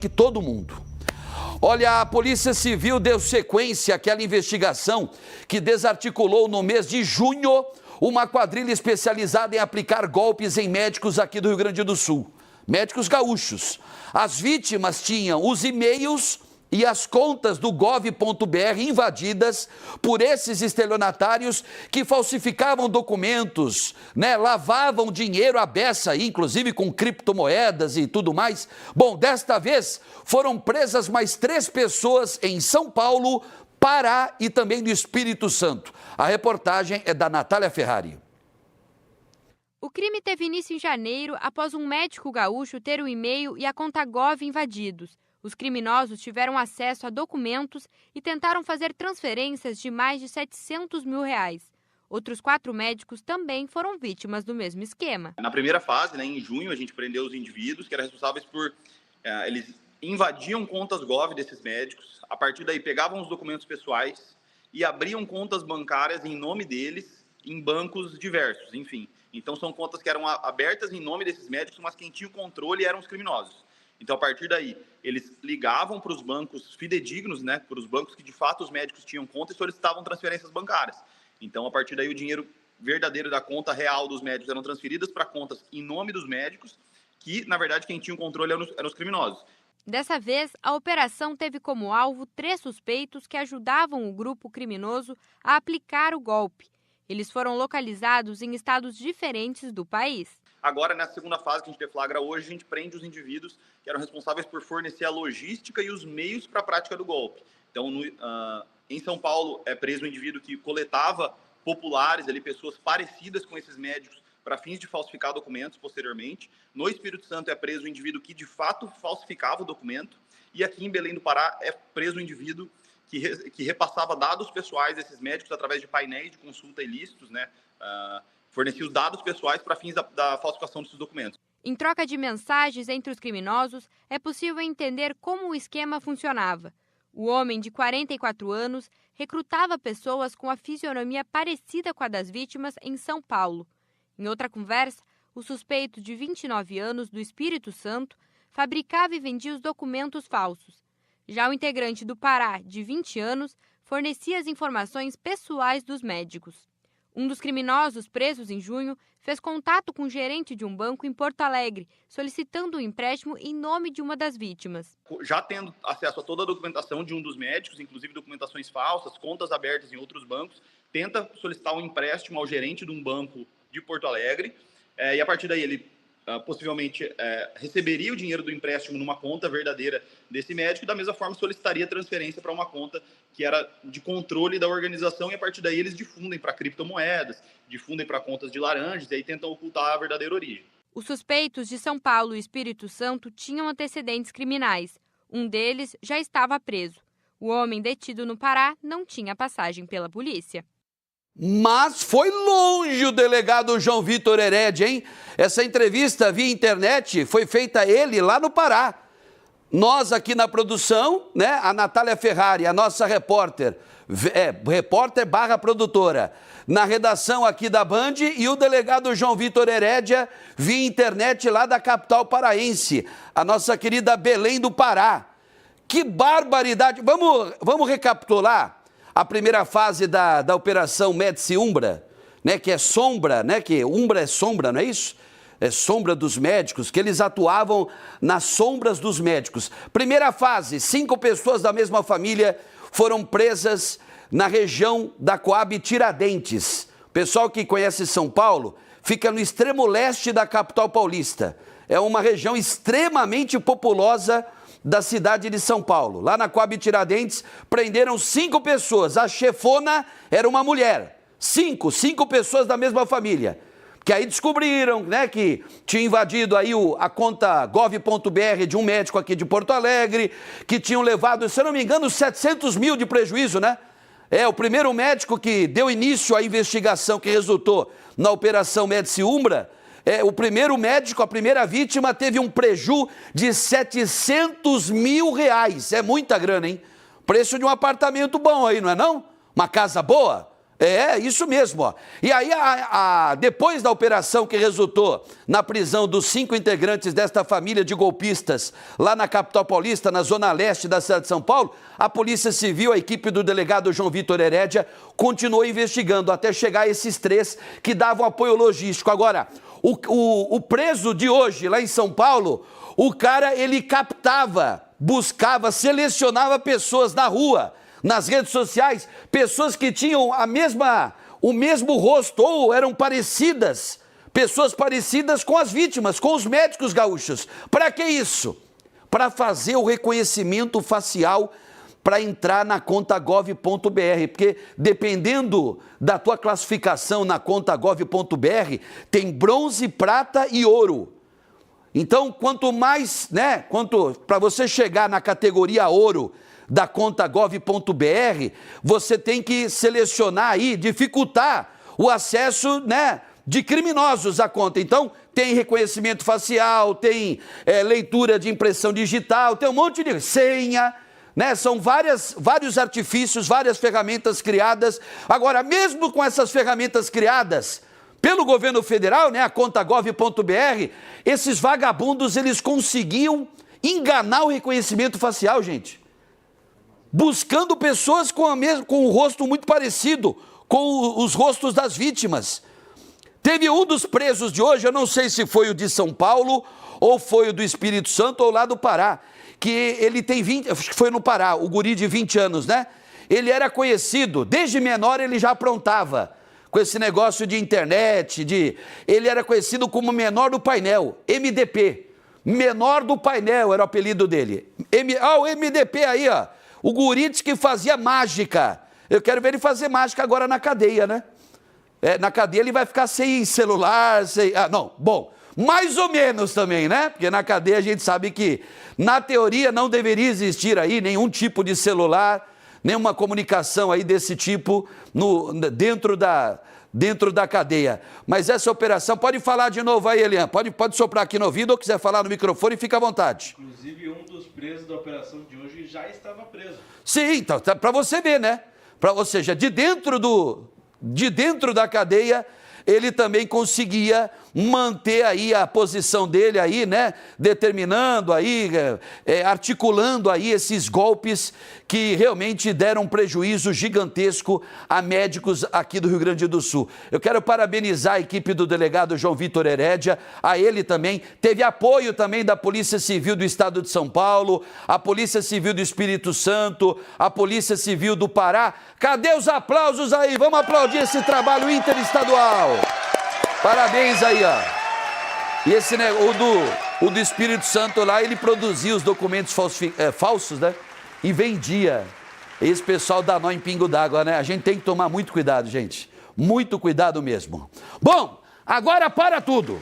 que todo mundo. Olha, a Polícia Civil deu sequência àquela investigação que desarticulou no mês de junho uma quadrilha especializada em aplicar golpes em médicos aqui do Rio Grande do Sul. Médicos gaúchos. As vítimas tinham os e-mails e as contas do gov.br invadidas por esses estelionatários que falsificavam documentos, lavavam dinheiro à beça, inclusive com criptomoedas e tudo mais. Bom, desta vez foram presas mais 3 pessoas em São Paulo, Pará e também no Espírito Santo. A reportagem é da Natália Ferrari. O crime teve início em janeiro após um médico gaúcho ter o e-mail e a conta Gov invadidos. Os criminosos tiveram acesso a documentos e tentaram fazer transferências de mais de R$700 mil. Outros 4 médicos também foram vítimas do mesmo esquema. Na primeira fase, em junho, a gente prendeu os indivíduos que eram responsáveis por... eles invadiam contas Gov desses médicos, a partir daí pegavam os documentos pessoais e abriam contas bancárias em nome deles em bancos diversos, enfim. Então são contas que eram abertas em nome desses médicos, mas quem tinha o controle eram os criminosos. Então, a partir daí, eles ligavam para os bancos fidedignos, para os bancos que, de fato, os médicos tinham conta e solicitavam transferências bancárias. Então, a partir daí, o dinheiro verdadeiro da conta real dos médicos eram transferidas para contas em nome dos médicos, que, na verdade, quem tinha o controle eram os criminosos. Dessa vez, a operação teve como alvo 3 suspeitos que ajudavam o grupo criminoso a aplicar o golpe. Eles foram localizados em estados diferentes do país. Agora, nessa segunda fase que a gente deflagra hoje, a gente prende os indivíduos que eram responsáveis por fornecer a logística e os meios para a prática do golpe. Então, em São Paulo, é preso um indivíduo que coletava populares, pessoas parecidas com esses médicos, para fins de falsificar documentos posteriormente. No Espírito Santo, é preso um indivíduo que, de fato, falsificava o documento. E aqui em Belém do Pará, é preso um indivíduo que repassava dados pessoais desses médicos através de painéis de consulta ilícitos, fornecia os dados pessoais para fins da falsificação desses documentos. Em troca de mensagens entre os criminosos, é possível entender como o esquema funcionava. O homem de 44 anos recrutava pessoas com a fisionomia parecida com a das vítimas em São Paulo. Em outra conversa, o suspeito de 29 anos do Espírito Santo fabricava e vendia os documentos falsos. Já o integrante do Pará, de 20 anos, fornecia as informações pessoais dos médicos. Um dos criminosos presos em junho fez contato com o gerente de um banco em Porto Alegre, solicitando um empréstimo em nome de uma das vítimas. Já tendo acesso a toda a documentação de um dos médicos, inclusive documentações falsas, contas abertas em outros bancos, tenta solicitar um empréstimo ao gerente de um banco de Porto Alegre, e a partir daí ele possivelmente receberia o dinheiro do empréstimo numa conta verdadeira desse médico e da mesma forma solicitaria transferência para uma conta que era de controle da organização e a partir daí eles difundem para criptomoedas, difundem para contas de laranjas e aí tentam ocultar a verdadeira origem. Os suspeitos de São Paulo e Espírito Santo tinham antecedentes criminais. Um deles já estava preso. O homem detido no Pará não tinha passagem pela polícia. Mas foi longe o delegado João Vitor Heredia, hein? Essa entrevista via internet foi feita ele lá no Pará. Nós aqui na produção, a Natália Ferrari, a nossa repórter / produtora, na redação aqui da Band e o delegado João Vitor Heredia via internet lá da capital paraense, a nossa querida Belém do Pará. Que barbaridade! Vamos recapitular a primeira fase da Operação Médici Umbra, que é sombra, que Umbra é sombra, não é isso? É sombra dos médicos, que eles atuavam nas sombras dos médicos. Primeira fase, 5 pessoas da mesma família foram presas na região da Coab Tiradentes. Pessoal que conhece São Paulo, fica no extremo leste da capital paulista. É uma região extremamente populosa da cidade de São Paulo. Lá na Coab Tiradentes, prenderam 5 pessoas. A chefona era uma mulher. 5 pessoas da mesma família. Que aí descobriram, que tinha invadido aí a conta gov.br de um médico aqui de Porto Alegre, que tinham levado, se eu não me engano, 700 mil de prejuízo, o primeiro médico que deu início à investigação que resultou na Operação Médici Umbra, o primeiro médico, a primeira vítima, teve um prejuízo de R$700 mil. É muita grana, hein? Preço de um apartamento bom aí, não é não? Uma casa boa? É, isso mesmo, ó. E aí, depois da operação que resultou na prisão dos 5 integrantes desta família de golpistas lá na capital paulista, na zona leste da cidade de São Paulo, a Polícia Civil, a equipe do delegado João Vitor Herédia, continuou investigando até chegar a esses 3 que davam apoio logístico. Agora, o preso de hoje, lá em São Paulo, o cara, ele captava, buscava, selecionava pessoas na rua, nas redes sociais, pessoas que tinham o mesmo rosto ou eram parecidas, pessoas parecidas com as vítimas, com os médicos gaúchos. Para que isso? Para fazer o reconhecimento facial para entrar na conta gov.br, porque dependendo da tua classificação na conta gov.br, tem bronze, prata e ouro. Então, quanto mais, né, para você chegar na categoria ouro da conta gov.br, você tem que selecionar aí, dificultar o acesso, né, de criminosos à conta. Então, tem reconhecimento facial, tem leitura de impressão digital, tem um monte de senha, né? São vários artifícios, várias ferramentas criadas. Agora, mesmo com essas ferramentas criadas pelo governo federal, né, a conta gov.br, esses vagabundos, eles conseguiam enganar o reconhecimento facial, gente. Buscando pessoas com o rosto muito parecido com os rostos das vítimas. Teve um dos presos de hoje, eu não sei se foi o de São Paulo, ou foi o do Espírito Santo, ou lá do Pará, que ele tem 20, acho que foi no Pará, o guri de 20 anos, né? Ele era conhecido, desde menor ele já aprontava com esse negócio de internet, ele era conhecido como menor do painel, MDP. Menor do painel era o apelido dele. O MDP aí, ó. O guri disse que fazia mágica. Eu quero ver ele fazer mágica agora na cadeia, né? Na cadeia ele vai ficar sem celular, sem... não, bom, mais ou menos também, né? Porque na cadeia a gente sabe que, na teoria, não deveria existir aí nenhum tipo de celular, nenhuma comunicação aí desse tipo dentro da cadeia. Mas essa operação, pode falar de novo aí, Elian, pode soprar aqui no ouvido ou quiser falar no microfone, fica à vontade. Inclusive, um dos presos da operação de hoje já estava preso. Sim, então, para você ver, né? Ou seja, de dentro da cadeia, ele também conseguia manter aí a posição dele aí, né? Determinando aí, articulando aí esses golpes que realmente deram um prejuízo gigantesco a médicos aqui do Rio Grande do Sul. Eu quero parabenizar a equipe do delegado João Vitor Herédia, a ele também. Teve apoio também da Polícia Civil do Estado de São Paulo, a Polícia Civil do Espírito Santo, a Polícia Civil do Pará. Cadê os aplausos aí? Vamos aplaudir esse trabalho interestadual. Parabéns aí, ó. E esse, né, o do Espírito Santo lá, ele produzia os documentos falsos, né? E vendia. Esse pessoal dá nó em pingo d'água, né? A gente tem que tomar muito cuidado, gente. Muito cuidado mesmo. Bom, agora para tudo.